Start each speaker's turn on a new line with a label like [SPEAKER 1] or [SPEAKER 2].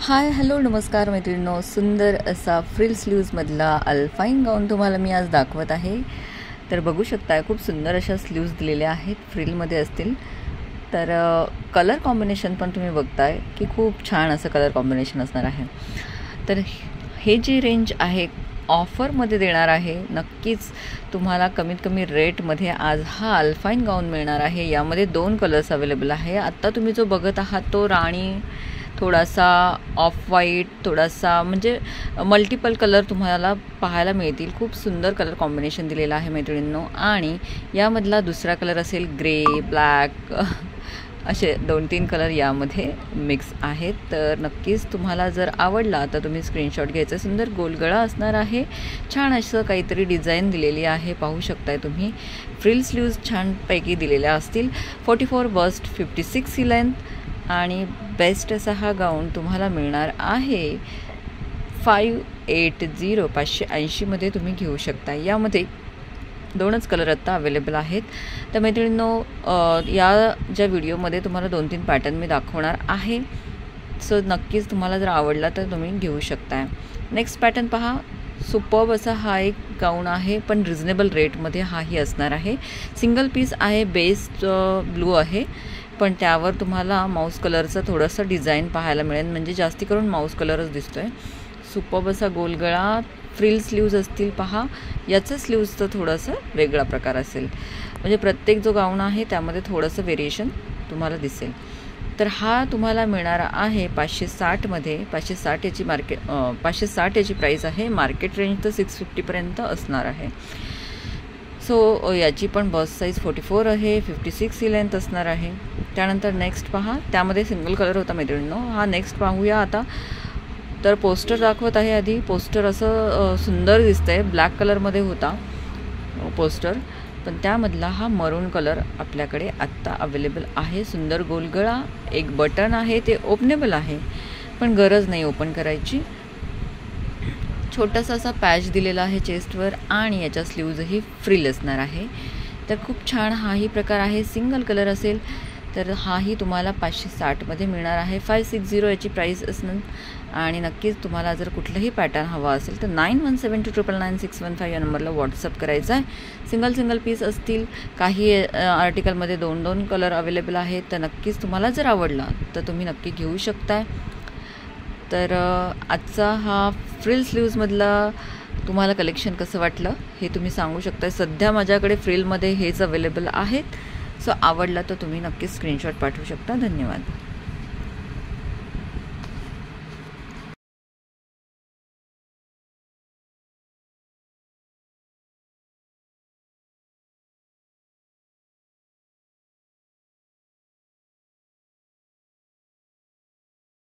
[SPEAKER 1] Hi hello नमस्कार मैत्रिणींनो, सुंदर असा फ्रिल स्लीव्जमधला अल्पाईन गाऊन तुम्हाला मी आज दाखवत आहे. तर बघू शकताय खूप सुंदर अशा स्लीव्ज दिलेल्या आहेत, फ्रिलमध्ये असतील. तर कलर कॉम्बिनेशन पण तुम्ही बघताय की खूप छान असं कलर कॉम्बिनेशन असणार आहे. तर हे जी रेंज आहे ऑफरमध्ये देणार आहे, नक्कीच तुम्हाला कमीत कमी रेटमध्ये आज हा अल्पाईन गाऊन मिळणार आहे. यामध्ये 2 कलर्स अवेलेबल आहे. आत्ता तुम्ही जो बघत आहात तो राणी, थोडासा ऑफ व्हाईट, थोडासा म्हणजे मल्टिपल कलर तुम्हाला पाहायला मिळतील. खूप सुंदर कलर कॉम्बिनेशन दिलेलं आहे मैत्रिणींनो. आणि यामधला दुसरा कलर असेल ग्रे, ब्लॅक, असे 2-3 कलर यामध्ये मिक्स आहेत. तर नक्कीच तुम्हाला जर आवडला तर तुम्ही स्क्रीनशॉट घ्यायचा. सुंदर गोलगळा असणार आहे, छान असं काहीतरी डिझाईन दिलेली आहे, पाहू शकताय तुम्ही. फ्रिल स्लीव्ज छानपैकी दिलेल्या असतील. 44 बस्ट, 56 ही लेंथ आणि बेस्ट असा हा गाऊन तुम्हाला मिळणार आहे 580 मध्ये तुम्ही घेऊ शकता. यामध्ये 2च कलर आत्ता अवेलेबल आहेत. तर मैत्रिणींनो, या ज्या व्हिडिओमध्ये तुम्हाला 2-3 पॅटर्न मी दाखवणार आहे. सो नक्कीच तुम्हाला जर आवडला तर तुम्ही घेऊ शकता. नेक्स्ट पॅटर्न पहा. सुपर्ब असा हा एक गाऊन आहे, पण रिजनेबल रेटमध्ये हाही असणार आहे. सिंगल पीस आहे, बेस्ट ब्लू आहे, पण त्यावर तुम्हाला माऊस कलरचं थोडंसं डिझाईन पाहायला मिळेल, म्हणजे जास्ती करून माऊस कलरच दिसतोय. सुपर्ब असा गोलगळा, फ्रिल स्लीव्ज असतील पहा. याचं स्लीव्जचं थोडंसं वेगळा प्रकार असेल, म्हणजे प्रत्येक जो गाऊन आहे त्यामध्ये थोडंसं व्हेरिएशन तुम्हाला दिसेल. तर हा तुम्हाला मिळणार आहे 560 मध्ये. 560 याची 560 याची प्राईस आहे. मार्केट रेंज तर 650पर्यंत असणार आहे. सो याची पण बस्ट साईज 44 आहे, 56 ही लेंथ असणार आहे. त्यानंतर नेक्स्ट पहा. त्यामध्ये सिंगल कलर होता मैत्रिणींनो. हा नेक्स्ट पाहूया आता. तर पोस्टर दाखवत आहे. आधी पोस्टर असं सुंदर दिसतंय. ब्लॅक कलरमध्ये होता पोस्टर, पण त्यामधला हा मरून कलर आपल्याकडे आत्ता अवेलेबल आहे. सुंदर गोलगळा, एक बटन आहे, ते ओपनेबल आहे, पण गरज नाही ओपन करायची. छोटासा असा पॅच दिलेला आहे चेस्टवर आणि याच्या स्लीव्जही फ्रिल असणार आहे. तर खूप छान हाही प्रकार आहे. सिंगल कलर असेल तर हाही तुम्हाला 560 मध्ये मिळणार आहे. 560 याची प्राईस असणार. आणि नक्कीच तुम्हाला जर कुठलंही पॅटर्न हवा असेल तर 9172999615 या नंबरला व्हॉट्सअप करायचा आहे. सिंगल पीस असतील. काही आर्टिकलमध्ये 2-2 कलर अवेलेबल आहेत. तर नक्कीच तुम्हाला जर आवडला तर तुम्ही नक्की घेऊ शकताय. तर आजचा हा फ्रिल स्लीव्जमधला तुम्हाला कलेक्शन कसं वाटलं हे तुम्ही सांगू शकता. सध्या माझ्याकडे फ्रिलमध्ये हेच अवेलेबल आहेत. सो आवडला तर तुम्ही नक्कीच स्क्रीनशॉट पाठवू शकता. धन्यवाद.